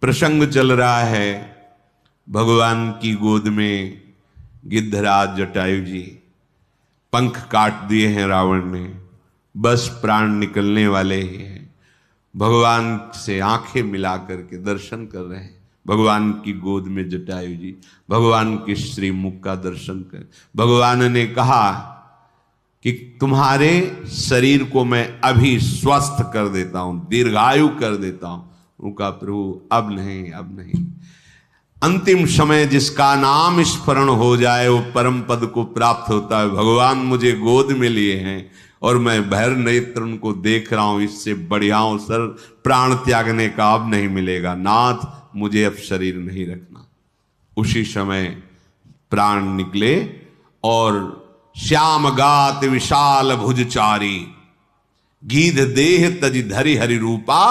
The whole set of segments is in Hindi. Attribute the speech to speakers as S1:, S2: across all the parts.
S1: प्रसंग चल रहा है भगवान की गोद में गिद्धराज जटायु जी, पंख काट दिए हैं रावण ने, बस प्राण निकलने वाले ही हैं। भगवान से आंखें मिला करके दर्शन कर रहे हैं। भगवान की गोद में जटायु जी भगवान के श्रीमुख का दर्शन कर भगवान ने कहा कि तुम्हारे शरीर को मैं अभी स्वस्थ कर देता हूं, दीर्घायु कर देता हूं। उनका प्रभु अब नहीं, अब नहीं। अंतिम समय जिसका नाम स्मरण हो जाए वो परम पद को प्राप्त होता है। भगवान मुझे गोद में लिए हैं और मैं भैर नेत्र उनको देख रहा हूं, इससे बढ़िया अवसर प्राण त्यागने का अब नहीं मिलेगा। नाथ मुझे अब शरीर नहीं रखना। उसी समय प्राण निकले और श्याम गात विशाल भुजचारी, गीध देह तज धरि हरि रूपा,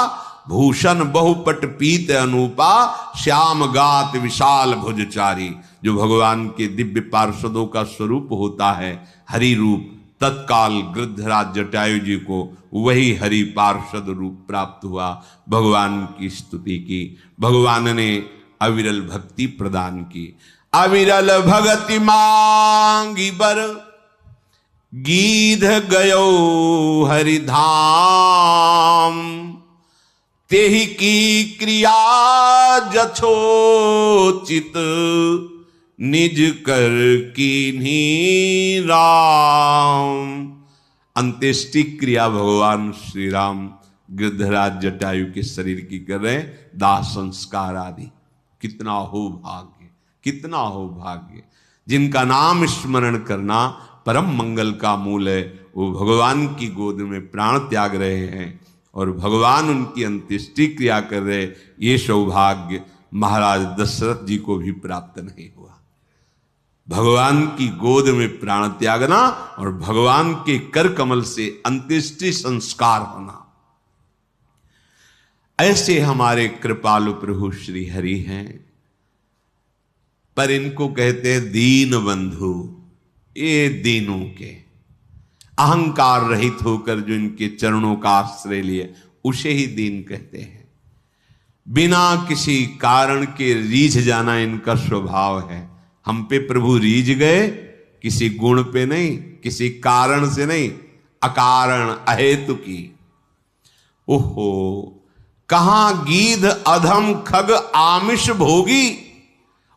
S1: भूषण बहुपट पीत अनूपा, श्याम गात विशाल भुजचारी। जो भगवान के दिव्य पार्षदों का स्वरूप होता है हरि रूप, तत्काल गिद्धराज जटायु जी को वही हरि पार्षद रूप प्राप्त हुआ। भगवान की स्तुति की, भगवान ने अविरल भक्ति प्रदान की। अविरल भगति मांगी बर, गीध गयो हरिधाम, तेहि की क्रिया जथोचित, निज कर कीन्ही राम। अंत्येष्टि क्रिया भगवान श्री राम गिद्धराज जटायु के शरीर की कर रहे, दाह संस्कार आदि। कितना हो भाग्य, कितना हो भाग्य। जिनका नाम स्मरण करना परम मंगल का मूल है, वो भगवान की गोद में प्राण त्याग रहे हैं और भगवान उनकी अंत्येष्टि क्रिया कर रहे। ये सौभाग्य महाराज दशरथ जी को भी प्राप्त नहीं हुआ। भगवान की गोद में प्राण त्यागना और भगवान के कर कमल से अंत्येष्टि संस्कार होना। ऐसे हमारे कृपालु प्रभु श्री हरि हैं, पर इनको कहते हैं दीन बंधु। ये दीनों के अहंकार रहित होकर जो इनके चरणों का आश्रय लिए उसे ही दीन कहते हैं। बिना किसी कारण के रीझ जाना इनका स्वभाव है। हम पे प्रभु रीझ गए, किसी गुण पे नहीं, किसी कारण से नहीं, अकारण अहेतु की। ओहो, कहां गीध अधम खग आमिष भोगी,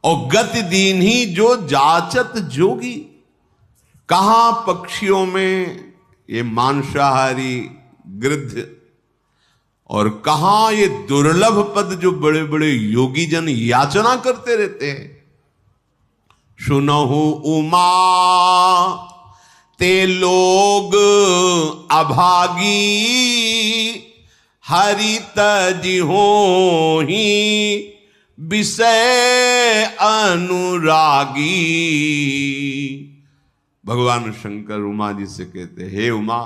S1: और गति दीन ही जो जाचत जोगी। कहां पक्षियों में ये मांसाहारी गिद्ध, और कहां ये दुर्लभ पद जो बड़े बड़े योगी जन याचना करते रहते हैं। सुनहु उमा ते लोग अभागी, हरि तजि होहि विषय अनुरागी। भगवान शंकर उमा जी से कहते, हे उमा,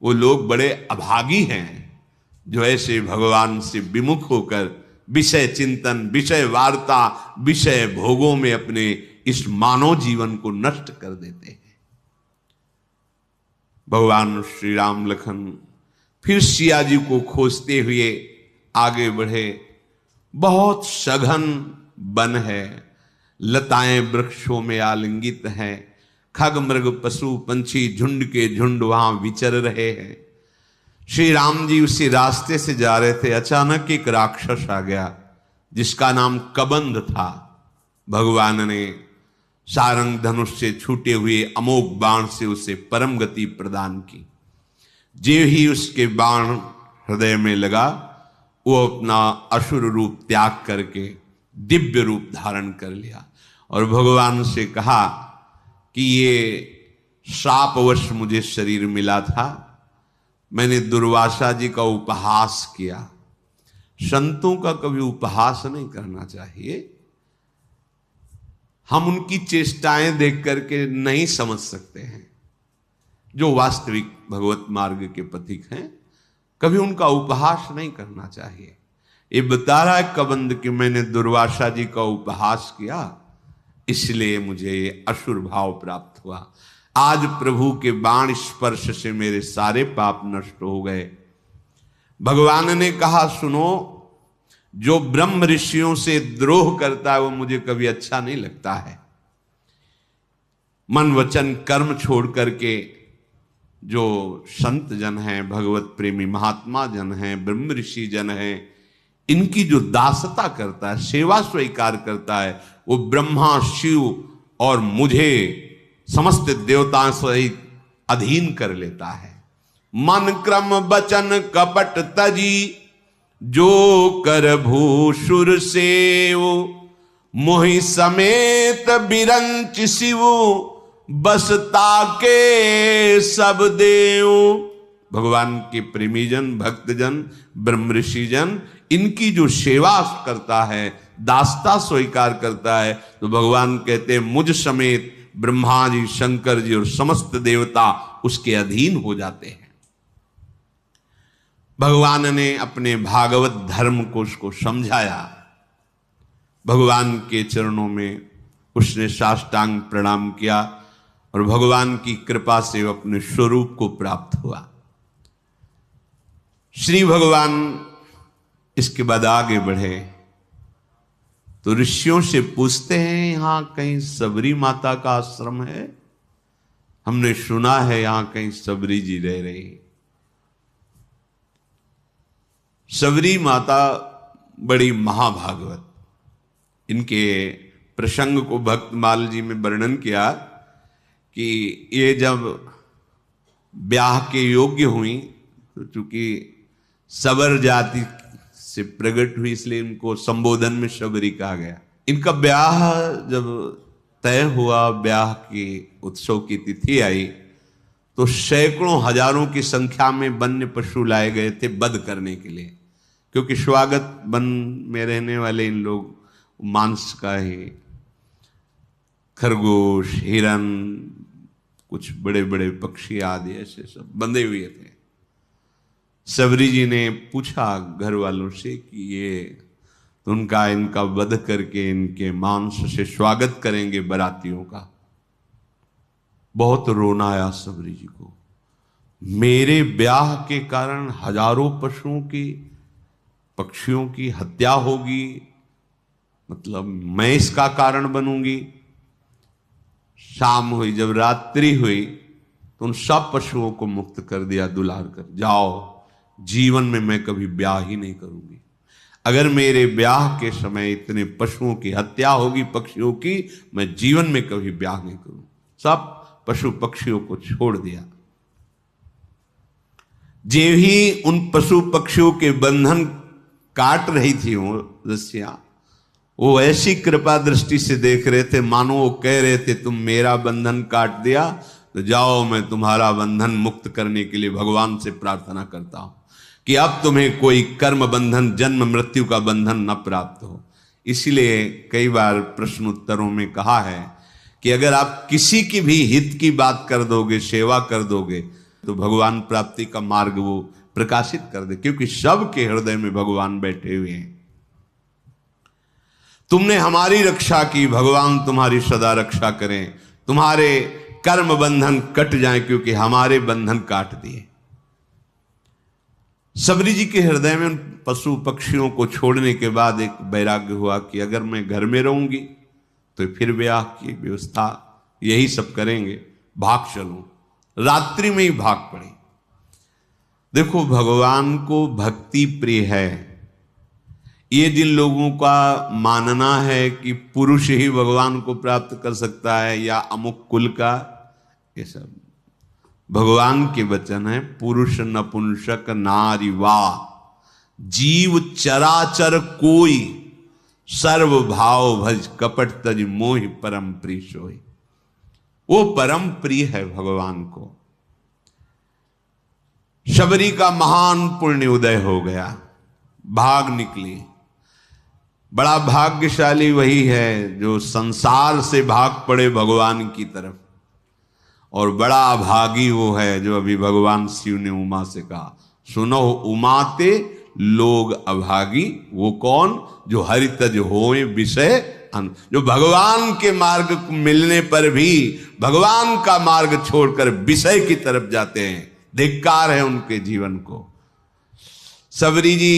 S1: वो लोग बड़े अभागी हैं जो ऐसे भगवान से विमुख होकर विषय चिंतन, विषय वार्ता, विषय भोगों में अपने इस मानव जीवन को नष्ट कर देते हैं। भगवान श्री राम लखन फिर सिया जी को खोजते हुए आगे बढ़े। बहुत सघन वन है, लताएं वृक्षों में आलिंगित हैं, खग मृग पशु पंछी झुंड के झुंड वहां विचर रहे हैं। श्री राम जी उसी रास्ते से जा रहे थे, अचानक एक राक्षस आ गया जिसका नाम कबंध था। भगवान ने सारंग धनुष से छूटे हुए अमोघ बाण से उसे परम गति प्रदान की। जो ही उसके बाण हृदय में लगा, वो अपना असुर रूप त्याग करके दिव्य रूप धारण कर लिया और भगवान से कहा कि ये शापवश मुझे शरीर मिला था, मैंने दुर्वासा जी का उपहास किया। संतों का कभी उपहास नहीं करना चाहिए। हम उनकी चेष्टाएं देख करके नहीं समझ सकते हैं। जो वास्तविक भगवत मार्ग के पथिक हैं, कभी उनका उपहास नहीं करना चाहिए। ये बता रहा है कबंध कि मैंने दुर्वासा जी का उपहास किया, इसलिए मुझे असुर भाव प्राप्त हुआ। आज प्रभु के बाण स्पर्श से मेरे सारे पाप नष्ट हो गए। भगवान ने कहा, सुनो, जो ब्रह्म ऋषियों से द्रोह करता है वो मुझे कभी अच्छा नहीं लगता है। मन वचन कर्म छोड़ करके जो संत जन हैं, भगवत प्रेमी महात्मा जन हैं, ब्रह्म ऋषि जन हैं, इनकी जो दासता करता है, सेवा स्वीकार करता है, वो ब्रह्मा शिव और मुझे समस्त देवताओं सहित अधीन कर लेता है। मन क्रम बचन कपट तजी, जो कर भूषुर सेव, मोहि समेत बिरंच शिव, बसता के सब देव। भगवान के प्रेमीजन, भक्तजन, ब्रह्म ऋषि जन, इनकी जो सेवा करता है, दासता स्वीकार करता है, तो भगवान कहते हैं मुझ समेत ब्रह्मा जी, शंकर जी और समस्त देवता उसके अधीन हो जाते हैं। भगवान ने अपने भागवत धर्म को उसको समझाया। भगवान के चरणों में उसने साष्टांग प्रणाम किया और भगवान की कृपा से अपने स्वरूप को प्राप्त हुआ। श्री भगवान इसके बाद आगे बढ़े तो ऋषियों से पूछते हैं, यहां कहीं सबरी माता का आश्रम है? हमने सुना है यहां कहीं सबरी जी रह रही। सबरी माता बड़ी महाभागवत, इनके प्रसंग को भक्तमाल जी में वर्णन किया कि ये जब ब्याह के योग्य हुई तो चूंकि सबर जाति से प्रकट हुई इसलिए इनको संबोधन में शबरी कहा गया। इनका ब्याह जब तय हुआ, ब्याह की उत्सव की तिथि आई तो सैकड़ों हजारों की संख्या में वन्य पशु लाए गए थे वध करने के लिए, क्योंकि स्वागत वन में रहने वाले इन लोग मांस का ही, खरगोश, हिरन, कुछ बड़े बड़े पक्षी आदि ऐसे सब बंधे हुए थे। सबरी जी ने पूछा घर वालों से कि ये तो इनका वध करके इनके मांस से स्वागत करेंगे बरातियों का। बहुत रोना आया सबरी जी को। मेरे ब्याह के कारण हजारों पशुओं की, पक्षियों की हत्या होगी, मतलब मैं इसका कारण बनूंगी। शाम हुई, जब रात्रि हुई तो उन सब पशुओं को मुक्त कर दिया, दुलार कर, जाओ, जीवन में मैं कभी ब्याह ही नहीं करूंगी। अगर मेरे ब्याह के समय इतने पशुओं की हत्या होगी, पक्षियों की, मैं जीवन में कभी ब्याह नहीं करूं। सब पशु पक्षियों को छोड़ दिया। जे ही उन पशु पक्षियों के बंधन काट रही थी वो रस्सियां, वो ऐसी कृपा दृष्टि से देख रहे थे मानो वो कह रहे थे तुम मेरा बंधन काट दिया तो जाओ, मैं तुम्हारा बंधन मुक्त करने के लिए भगवान से प्रार्थना करता हूं कि अब तुम्हें कोई कर्म बंधन, जन्म मृत्यु का बंधन न प्राप्त हो। इसलिए कई बार प्रश्न उत्तरों में कहा है कि अगर आप किसी की भी हित की बात कर दोगे, सेवा कर दोगे, तो भगवान प्राप्ति का मार्ग वो प्रकाशित कर दे, क्योंकि सबके हृदय में भगवान बैठे हुए हैं। तुमने हमारी रक्षा की, भगवान तुम्हारी सदा रक्षा करें, तुम्हारे कर्म बंधन कट जाएं, क्योंकि हमारे बंधन काट दिए। सबरी जी के हृदय में उन पशु पक्षियों को छोड़ने के बाद एक वैराग्य हुआ कि अगर मैं घर में रहूंगी तो फिर ब्याह की व्यवस्था यही सब करेंगे, भाग चलूं। रात्रि में ही भाग पड़ी। देखो, भगवान को भक्ति प्रिय है। ये जिन लोगों का मानना है कि पुरुष ही भगवान को प्राप्त कर सकता है या अमुक कुल का, ये सब भगवान के वचन है। पुरुष नपुंसक नारी वा, जीव चराचर कोई, सर्व भाव भज कपट तज मोहि परम प्रिय सोई। वो परम प्रिय है भगवान को। शबरी का महान पुण्य उदय हो गया, भाग निकली। बड़ा भाग्यशाली वही है जो संसार से भाग पड़े भगवान की तरफ, और बड़ा अभागी वो है जो अभी भगवान शिव ने उमा से कहा, सुनो उमाते लोग अभागी। वो कौन? जो हरितज होए विषय, जो भगवान के मार्ग मिलने पर भी भगवान का मार्ग छोड़कर विषय की तरफ जाते हैं। धिक्कार है उनके जीवन को। सबरी जी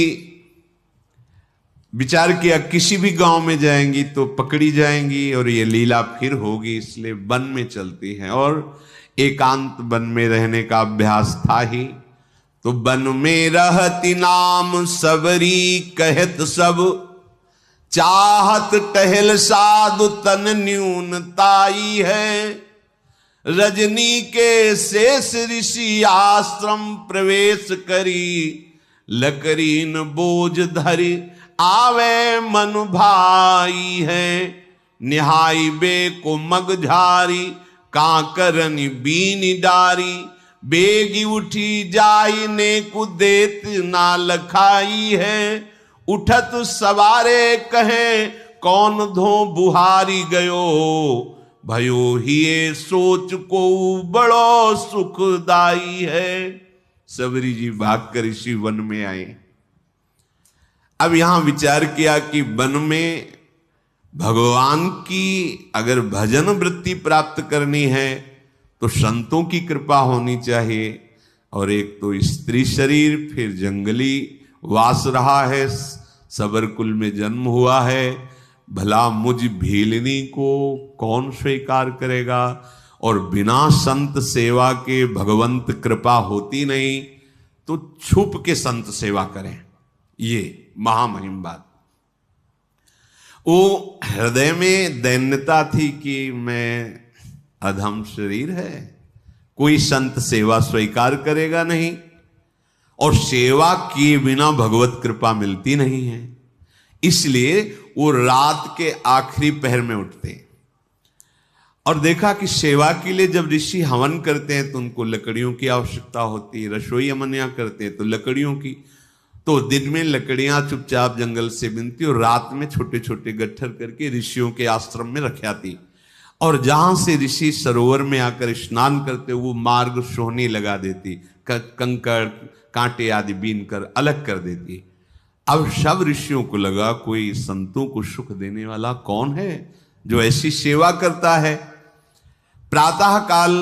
S1: विचार किया किसी भी गांव में जाएंगी तो पकड़ी जाएंगी और ये लीला फिर होगी, इसलिए वन में चलती हैं। और एकांत वन में रहने का अभ्यास था ही, तो वन में रहती नाम सबरी कहत सब, चाहत टहल साधु तन न्यूनताई है। रजनी के शेष ऋषि आश्रम प्रवेश करी, लकरीन बोझ धरी आवे मन भाई है। निहाई बे को मगझारी कांकरनी बीनी डारी, बेगी उठी जाई ने को देत ना लखाई है। उठत सवारे कहे कौन धो बुहारी गयो, भयो हिये सोच को बड़ो सुखदाई है। सबरी जी भागकर इसी वन में आए। अब यहां विचार किया कि वन में भगवान की अगर भजन वृत्ति प्राप्त करनी है तो संतों की कृपा होनी चाहिए। और एक तो स्त्री शरीर, फिर जंगली वास रहा है, सबर कुल में जन्म हुआ है, भला मुझ भीलनी को कौन स्वीकार करेगा। और बिना संत सेवा के भगवंत कृपा होती नहीं, तो छुप के संत सेवा करें, ये महामहिम बात। वो हृदय में दैन्यता थी कि मैं अधम शरीर है, कोई संत सेवा स्वीकार करेगा नहीं, और सेवा किए बिना भगवत कृपा मिलती नहीं है। इसलिए वो रात के आखिरी पहर में उठते हैं और देखा कि सेवा के लिए जब ऋषि हवन करते हैं तो उनको लकड़ियों की आवश्यकता होती है, रसोई अमनिया करते हैं तो लकड़ियों की। तो दिन में लकड़ियां चुपचाप जंगल से बिनती और रात में छोटे छोटे गट्ठर करके ऋषियों के आश्रम में रख आती। और जहां से ऋषि सरोवर में आकर स्नान करते वो मार्ग सोहनी लगा देती, कंकड़ कांटे आदि बीन कर अलग कर देती। अब सब ऋषियों को लगा कोई संतों को सुख देने वाला कौन है जो ऐसी सेवा करता है। प्रातः काल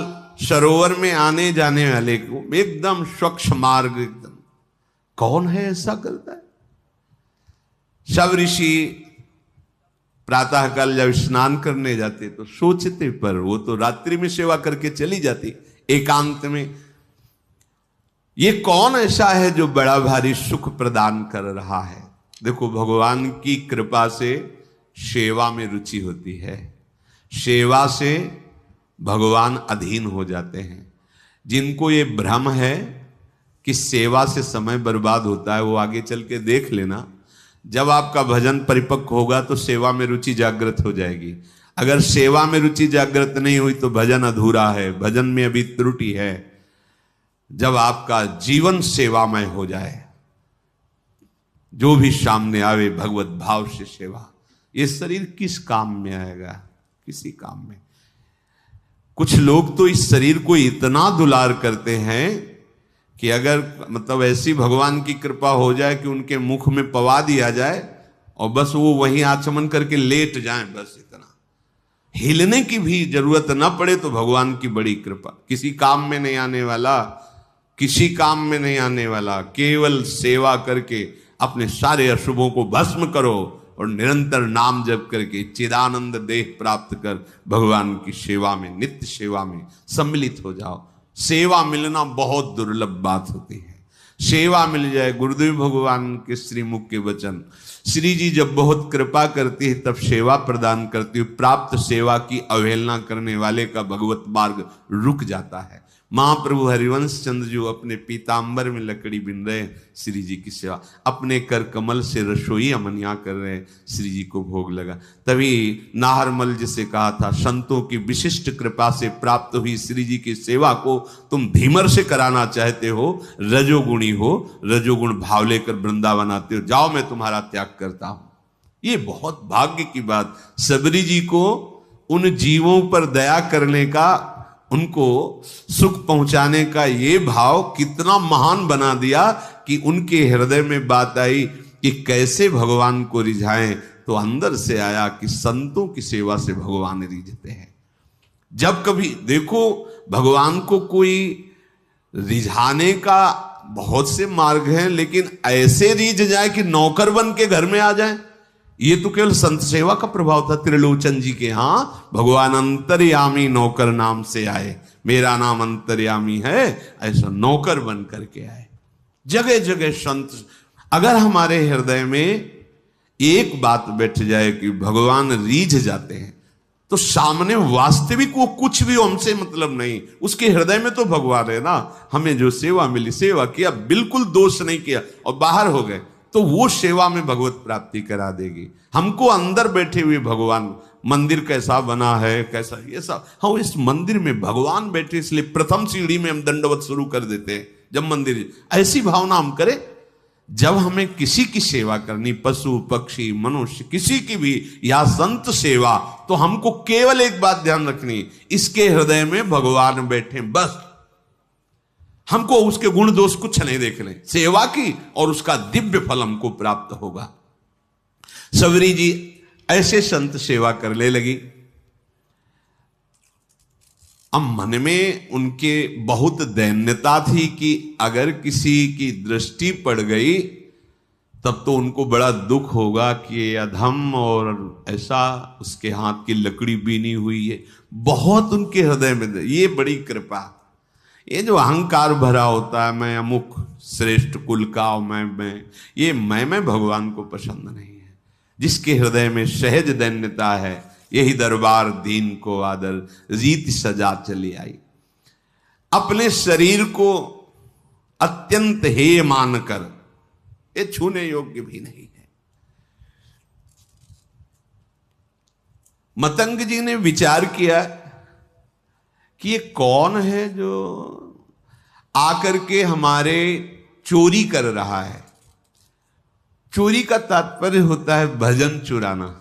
S1: सरोवर में आने जाने वाले को एकदम स्वच्छ मार्ग, एकदम कौन है ऐसा करता है। सब ऋषि प्रातः काल जब स्नान करने जाते तो सोचते, पर वो तो रात्रि में सेवा करके चली जाती एकांत में। ये कौन ऐसा है जो बड़ा भारी सुख प्रदान कर रहा है। देखो, भगवान की कृपा से सेवा में रुचि होती है, सेवा से भगवान अधीन हो जाते हैं। जिनको ये भ्रम है कि सेवा से समय बर्बाद होता है, वो आगे चल के देख लेना, जब आपका भजन परिपक्व होगा तो सेवा में रुचि जागृत हो जाएगी। अगर सेवा में रुचि जागृत नहीं हुई तो भजन अधूरा है, भजन में अभी त्रुटि है। जब आपका जीवन सेवामय हो जाए, जो भी सामने आवे भगवत भाव से सेवा, ये शरीर किस काम में आएगा, किसी काम में। कुछ लोग तो इस शरीर को इतना दुलार करते हैं कि अगर मतलब ऐसी भगवान की कृपा हो जाए कि उनके मुख में पवा दिया जाए और बस वो वहीं आचमन करके लेट जाएं, बस इतना, हिलने की भी जरूरत ना पड़े तो भगवान की बड़ी कृपा। किसी काम में नहीं आने वाला, किसी काम में नहीं आने वाला, केवल सेवा करके अपने सारे अशुभों को भस्म करो और निरंतर नाम जप करके चिदानंद देह प्राप्त कर भगवान की सेवा में, नित्य सेवा में सम्मिलित हो जाओ। सेवा मिलना बहुत दुर्लभ बात होती है। सेवा मिल जाए, गुरुदेव भगवान के श्रीमुख के वचन, श्री जी जब बहुत कृपा करती है तब सेवा प्रदान करती है। प्राप्त सेवा की अवहेलना करने वाले का भगवत मार्ग रुक जाता है। महाप्रभु हरिवंश चंद्र जो अपने पीतांबर में लकड़ी बिन रहे श्री जी की सेवा, अपने कर कमल से रसोई अमनिया कर रहे श्री जी को भोग लगा। तभी नाहरमल जिसे कहा था, संतों की विशिष्ट कृपा से प्राप्त हुई श्री जी की सेवा को तुम धीमर से कराना चाहते हो, रजोगुणी हो, रजोगुण भाव लेकर वृंदावन आते हो, जाओ मैं तुम्हारा त्याग करता हूं। ये बहुत भाग्य की बात। सबरी जी को उन जीवों पर दया करने का, उनको सुख पहुंचाने का ये भाव कितना महान बना दिया कि उनके हृदय में बात आई कि कैसे भगवान को रिझाएं। तो अंदर से आया कि संतों की सेवा से भगवान रिझते हैं। जब कभी देखो भगवान को कोई रिझाने का बहुत से मार्ग हैं, लेकिन ऐसे रीझ जाए कि नौकर बन के घर में आ जाए, ये तो केवल संत सेवा का प्रभाव था। त्रिलोचन जी के यहाँ भगवान अंतर्यामी नौकर नाम से आए, मेरा नाम अंतर्यामी है, ऐसा नौकर बन करके आए। जगह जगह संत, अगर हमारे हृदय में एक बात बैठ जाए कि भगवान रीझ जाते हैं, तो सामने वास्तविक वो कुछ भी हमसे मतलब नहीं, उसके हृदय में तो भगवान है ना। हमें जो सेवा मिली, सेवा किया, बिल्कुल दोष नहीं किया और बाहर हो गए, तो वो सेवा में भगवत प्राप्ति करा देगी। हमको अंदर बैठे हुए भगवान, मंदिर कैसा बना है, कैसा ये सब, हाँ इस मंदिर में भगवान बैठे, इसलिए प्रथम सीढ़ी में हम दंडवत शुरू कर देते हैं। जब मंदिर, ऐसी भावना हम करें। जब हमें किसी की सेवा करनी, पशु पक्षी मनुष्य किसी की भी, या संत सेवा, तो हमको केवल एक बात ध्यान रखनी, इसके हृदय में भगवान बैठे, बस। हमको उसके गुण दोष कुछ नहीं देखने, सेवा की और उसका दिव्य फल हमको प्राप्त होगा। सबरी जी ऐसे संत सेवा करने लगी। अब मन में उनके बहुत दैन्यता थी कि अगर किसी की दृष्टि पड़ गई तब तो उनको बड़ा दुख होगा कि ये अधम और ऐसा उसके हाथ की लकड़ी बीनी हुई है। बहुत उनके हृदय में ये बड़ी कृपा, ये जो अहंकार भरा होता है, मैं अमुक श्रेष्ठ कुल का, मैं भगवान को पसंद नहीं है। जिसके हृदय में सहज दैन्यता है, यही दरबार दीन को आदर रीत सजा चली आई। अपने शरीर को अत्यंत हेय मानकर, ये छूने योग्य भी नहीं है। मतंग जी ने विचार किया कि ये कौन है जो आकर के हमारे चोरी कर रहा है। चोरी का तात्पर्य होता है भजन चुराना।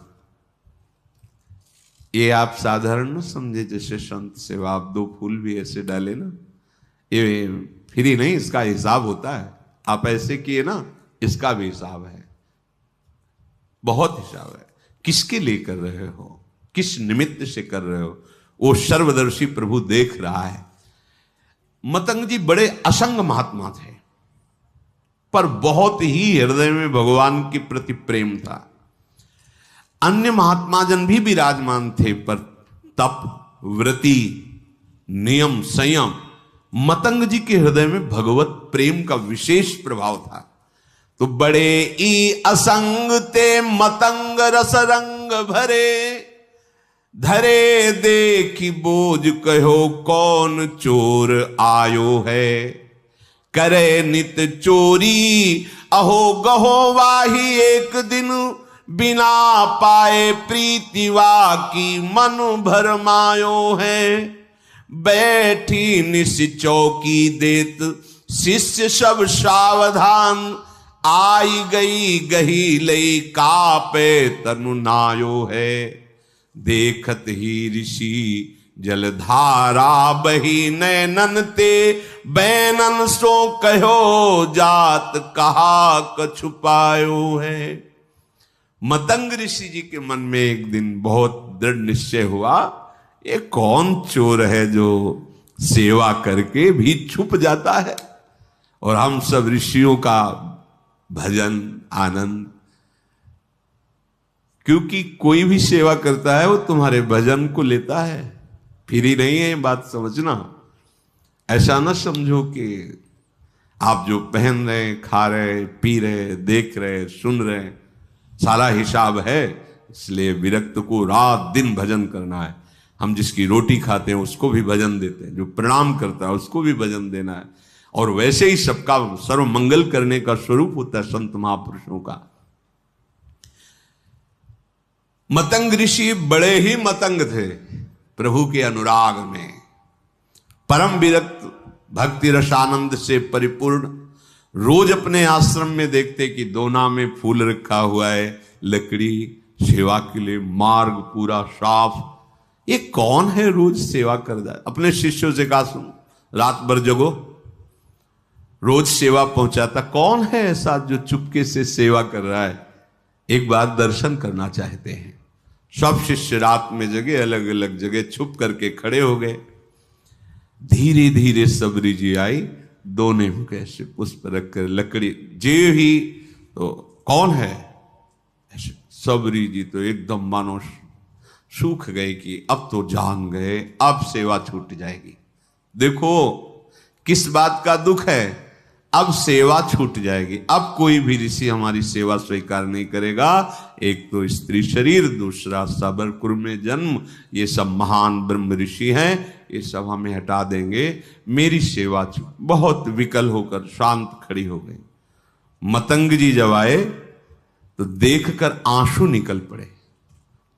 S1: ये आप साधारण न समझे, जैसे संत सेवा आप 2 फूल भी ऐसे डाले ना, ये फ्री नहीं, इसका हिसाब होता है। आप ऐसे किए ना, इसका भी हिसाब है, बहुत हिसाब है। किसके लिए कर रहे हो, किस निमित्त से कर रहे हो, वो सर्वदर्शी प्रभु देख रहा है। मतंग जी बड़े असंग महात्मा थे, पर बहुत ही हृदय में भगवान के प्रति प्रेम था। अन्य महात्मा जन भी विराजमान थे, पर तप, व्रति, नियम, संयम, मतंग जी के हृदय में भगवत प्रेम का विशेष प्रभाव था। तो बड़े ई असंग ते मतंग रस रंग भरे, धरे देखी बोझ कहो कौन चोर आयो है। करे नित चोरी अहो गहो वाही एक दिन, बिना पाए प्रीतिवा की मन भरमायो है। बैठी निस चौकी देत शिष्य सब सावधान, आई गई गही लई कापे तनु नायो है। देखत ही ऋषि जलधारा बही नैनन ते, बैनन सो कहो जात कहा कछु पायो है। मतंग ऋषि जी के मन में एक दिन बहुत दृढ़ निश्चय हुआ, ये कौन चोर है जो सेवा करके भी छुप जाता है, और हम सब ऋषियों का भजन आनंद। क्योंकि कोई भी सेवा करता है वो तुम्हारे भजन को लेता है, फिर ही नहीं है, बात समझना। ऐसा ना समझो कि आप जो पहन रहे, खा रहे, पी रहे, देख रहे, सुन रहे, सारा हिसाब है, इसलिए विरक्त को रात दिन भजन करना है। हम जिसकी रोटी खाते हैं उसको भी भजन देते हैं, जो प्रणाम करता है उसको भी भजन देना है। और वैसे ही सबका सर्व मंगल करने का स्वरूप होता है संत महापुरुषों का। मतंग ऋषि बड़े ही मतंग थे प्रभु के अनुराग में, परम विरक्त, भक्ति रसानंद से परिपूर्ण। रोज अपने आश्रम में देखते कि दोना में फूल रखा हुआ है, लकड़ी, सेवा के लिए मार्ग पूरा साफ। ये कौन है रोज सेवा कर रहा है? अपने शिष्यों से कहा, सुन रात भर जगो, रोज सेवा पहुंचाता, कौन है ऐसा जो चुपके से सेवा कर रहा है? एक बार दर्शन करना चाहते हैं। सब शिष्य रात में जगे, अलग अलग जगह छुप करके खड़े हो गए। धीरे धीरे सबरी जी आई, दोने मुख ऐसे पुष्प रखकर लकड़ी जे ही तो कौन है ऐसे। सबरी जी तो एकदम मानो सूख गए कि अब तो जान गए, अब सेवा छूट जाएगी। देखो किस बात का दुख है, अब सेवा छूट जाएगी, अब कोई भी ऋषि हमारी सेवा स्वीकार नहीं करेगा। एक तो स्त्री शरीर, दूसरा साबरकुर में जन्म, ये सब महान ब्रह्म ऋषि हैं, ये सब हमें हटा देंगे, मेरी सेवा छूट। बहुत विकल होकर शांत खड़ी हो गई। मतंग जी जब आए तो देखकर आंसू निकल पड़े।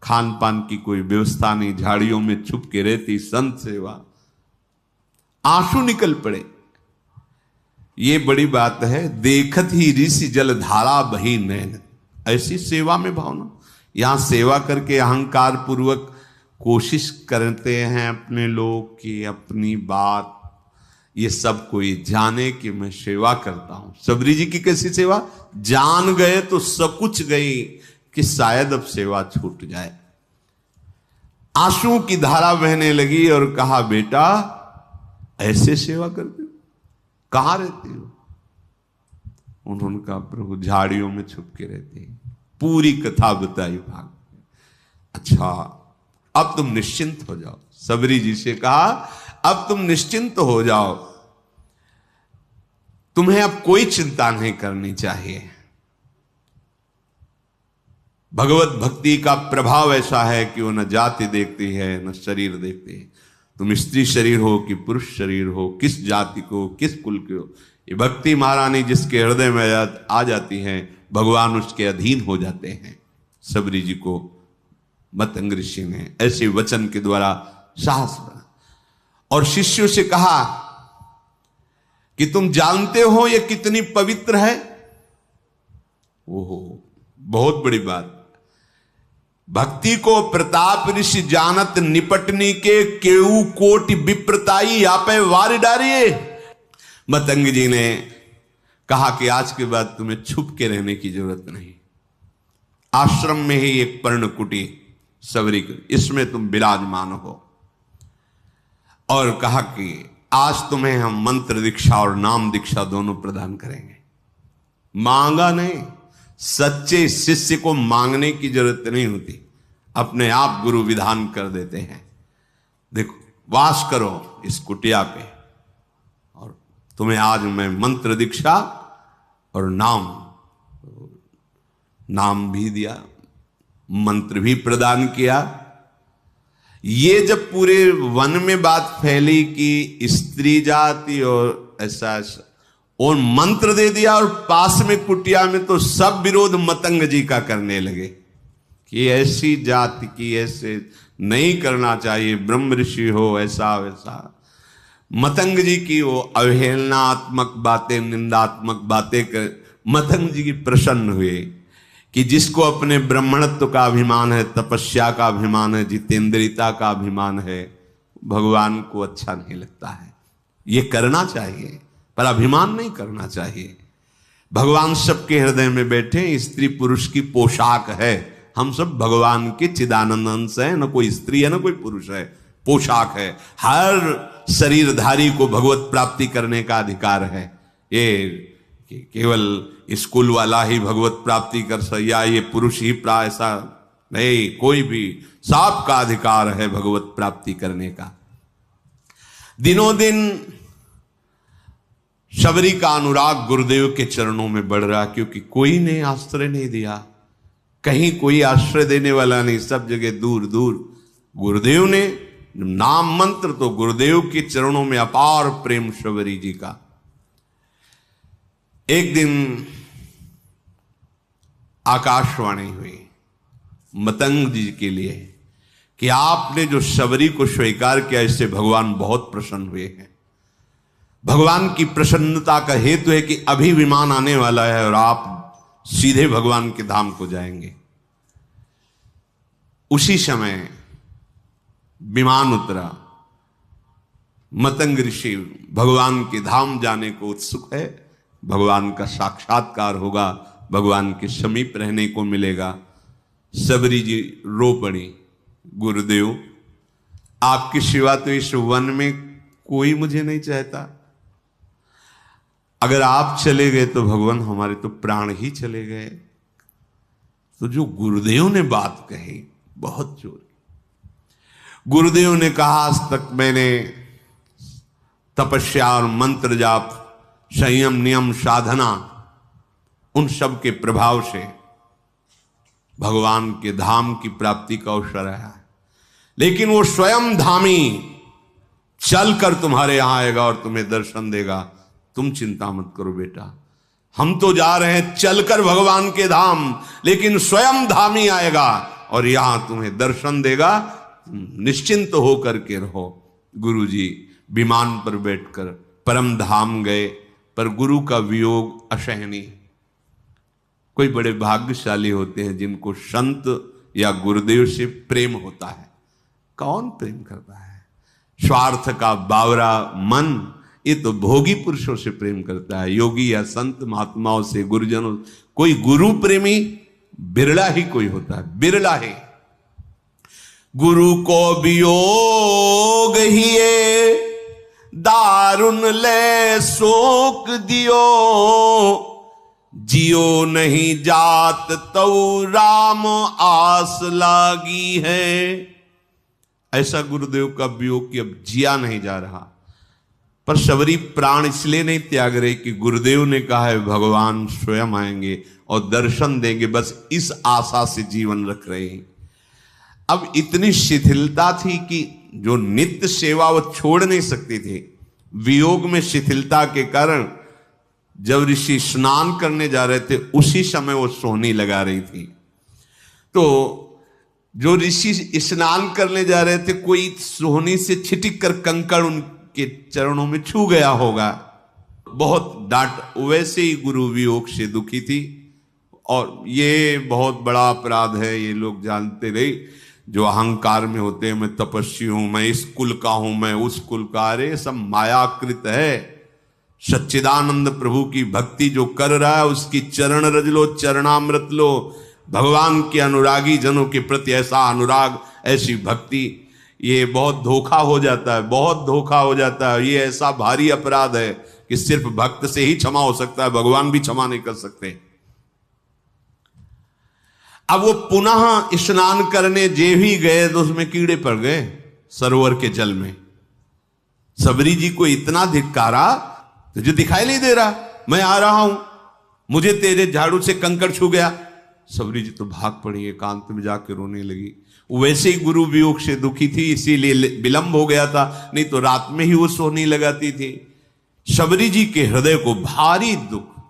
S1: खान पान की कोई व्यवस्था नहीं, झाड़ियों में छुप के रहती संत सेवा, आंसू निकल पड़े। ये बड़ी बात है। देखत ही ऋषि जल धारा बही नैन, ऐसी सेवा में भावना। यहां सेवा करके अहंकार पूर्वक कोशिश करते हैं अपने लोग की अपनी बात, ये सब कोई जाने कि मैं सेवा करता हूं। सबरी जी की कैसी सेवा, जान गए तो सकुच गई कि शायद अब सेवा छूट जाए। आंसू की धारा बहने लगी और कहा बेटा ऐसे सेवा करते हो, कहां रहते हो? उन्होंने कहा प्रभु झाड़ियों में छुप के रहते हैं। पूरी कथा बताई भाग। अच्छा अब तुम निश्चिंत हो जाओ। सबरी जी से कहा अब तुम निश्चिंत हो जाओ, तुम्हें अब कोई चिंता नहीं करनी चाहिए। भगवत भक्ति का प्रभाव ऐसा है कि वो न जाति देखती है न शरीर देखती है। तुम स्त्री शरीर हो कि पुरुष शरीर हो, किस जाति को किस कुल के हो, ये भक्ति महारानी जिसके हृदय में आ जाती है भगवान उसके अधीन हो जाते हैं। सबरी जी को मतंग ऋषि ने ऐसे वचन के द्वारा साहस बना और शिष्यों से कहा कि तुम जानते हो ये कितनी पवित्र है। ओहो बहुत बड़ी बात। भक्ति को प्रताप ऋषि जानत निपटनी के केऊ कोटि विप्रताई आपे वार डारिये। मतंग जी ने कहा कि आज के बाद तुम्हें छुप के रहने की जरूरत नहीं। आश्रम में ही एक पर्ण कुटी सबरी, इसमें तुम विराजमान हो। और कहा कि आज तुम्हें हम मंत्र दीक्षा और नाम दीक्षा दोनों प्रदान करेंगे। मांगा नहीं, सच्चे शिष्य को मांगने की जरूरत नहीं होती, अपने आप गुरु विधान कर देते हैं। देखो वास करो इस कुटिया पे और तुम्हें आज मैं मंत्र दीक्षा और नाम भी दिया, मंत्र भी प्रदान किया। ये जब पूरे वन में बात फैली कि स्त्री जाति और ऐसा और मंत्र दे दिया और पास में कुटिया में, तो सब विरोध मतंग जी का करने लगे कि ऐसी जाति की ऐसे नहीं करना चाहिए, ब्रह्म ऋषि हो ऐसा वैसा। मतंग जी की वो अवहेलनात्मक बातें, निंदात्मक बातें कर मतंग जी की प्रसन्न हुए कि जिसको अपने ब्राह्मणत्व का अभिमान है, तपस्या का अभिमान है, जितेंद्रियता का अभिमान है, भगवान को अच्छा नहीं लगता है। ये करना चाहिए पर अभिमान नहीं करना चाहिए। भगवान सबके हृदय में बैठे, स्त्री पुरुष की पोशाक है। हम सब भगवान के चिदानंद अंश है, न कोई स्त्री है न कोई पुरुष है, पोशाक है। हर शरीरधारी को भगवत प्राप्ति करने का अधिकार है। ये केवल स्कूल वाला ही भगवत प्राप्ति कर सया, ये पुरुष ही ऐसा नहीं, कोई भी सबका अधिकार है भगवत प्राप्ति करने का। दिनों दिन शबरी का अनुराग गुरुदेव के चरणों में बढ़ रहा, क्योंकि कोई ने आश्रय नहीं दिया, कहीं कोई आश्रय देने वाला नहीं, सब जगह दूर दूर। गुरुदेव ने नाम मंत्र, तो गुरुदेव के चरणों में अपार प्रेम शबरी जी का। एक दिन आकाशवाणी हुई मतंग जी के लिए कि आपने जो शबरी को स्वीकार किया, इससे भगवान बहुत प्रसन्न हुए हैं। भगवान की प्रसन्नता का हेतु है कि अभी विमान आने वाला है और आप सीधे भगवान के धाम को जाएंगे। उसी समय विमान उतरा। मतंग ऋषि भगवान के धाम जाने को उत्सुक है, भगवान का साक्षात्कार होगा, भगवान के समीप रहने को मिलेगा। सबरी जी रो पड़ी, गुरुदेव आपकी सिवा तो इस वन में कोई मुझे नहीं चाहता, अगर आप चले गए तो भगवान हमारे तो प्राण ही चले गए। तो जो गुरुदेव ने बात कही बहुत जोर, गुरुदेव ने कहा आज तक मैंने तपस्या और मंत्र जाप, संयम नियम साधना, उन सब के प्रभाव से भगवान के धाम की प्राप्ति का अवसर आया है, लेकिन वो स्वयं धामी चलकर तुम्हारे यहां आएगा और तुम्हें दर्शन देगा। तुम चिंता मत करो बेटा, हम तो जा रहे हैं चलकर भगवान के धाम, लेकिन स्वयं धामी आएगा और यहां तुम्हें दर्शन देगा। निश्चिंत होकर के रहो। गुरुजी विमान पर बैठकर परम धाम गए, पर गुरु का वियोग असहनीय। कोई बड़े भाग्यशाली होते हैं जिनको संत या गुरुदेव से प्रेम होता है। कौन प्रेम करता है? स्वार्थ का बावरा मन, ये तो भोगी पुरुषों से प्रेम करता है। योगी या संत महात्माओं से, गुरुजनों, कोई गुरु प्रेमी बिरला ही कोई होता है, बिरला ही। गुरु को वियोग हिए दारुण ले शोक दियो, जियो नहीं जात तो राम आस लागी है। ऐसा गुरुदेव का वियोग कि अब जिया नहीं जा रहा। पर शबरी प्राण इसलिए नहीं त्याग रहे कि गुरुदेव ने कहा है भगवान स्वयं आएंगे और दर्शन देंगे, बस इस आशा से जीवन रख रहे हैं। अब इतनी शिथिलता थी कि जो नित्य सेवा वो छोड़ नहीं सकते थे। वियोग में शिथिलता के कारण जब ऋषि स्नान करने जा रहे थे उसी समय वो सोहनी लगा रही थी। तो जो ऋषि स्नान करने जा रहे थे, कोई सोहनी से छिटिक कर कंकड़ उनके चरणों में छू गया होगा, बहुत डांट। वैसे ही गुरु वियोग से दुखी थी। और ये बहुत बड़ा अपराध है, ये लोग जानते रहे जो अहंकार में होते हैं, मैं तपस्वी हूं, मैं इस कुल का हूं, मैं उस कुल का। अरे सब मायाकृत है। सच्चिदानंद प्रभु की भक्ति जो कर रहा है उसकी चरण रज लो, चरणामृत लो। भगवान के अनुरागी जनों के प्रति ऐसा अनुराग, ऐसी भक्ति, ये बहुत धोखा हो जाता है, बहुत धोखा हो जाता है। ये ऐसा भारी अपराध है कि सिर्फ भक्त से ही क्षमा हो सकता है, भगवान भी क्षमा नहीं कर सकते। अब वो पुनः स्नान करने जे भी गए तो उसमें कीड़े पड़ गए सरोवर के जल में। सबरी जी को इतना धिक्कारा, तुझे दिखाई नहीं दे रहा, मैं आ रहा हूं, मुझे तेरे झाड़ू से कंकड़ छू गया। सबरी जी तो भाग पड़ी, एकांत में जाकर रोने लगी। वैसे ही गुरु वियोग से दुखी थी, इसीलिए विलंब हो गया था, नहीं तो रात में ही वो सोहनी लगाती थी। सबरी जी के हृदय को भारी दुख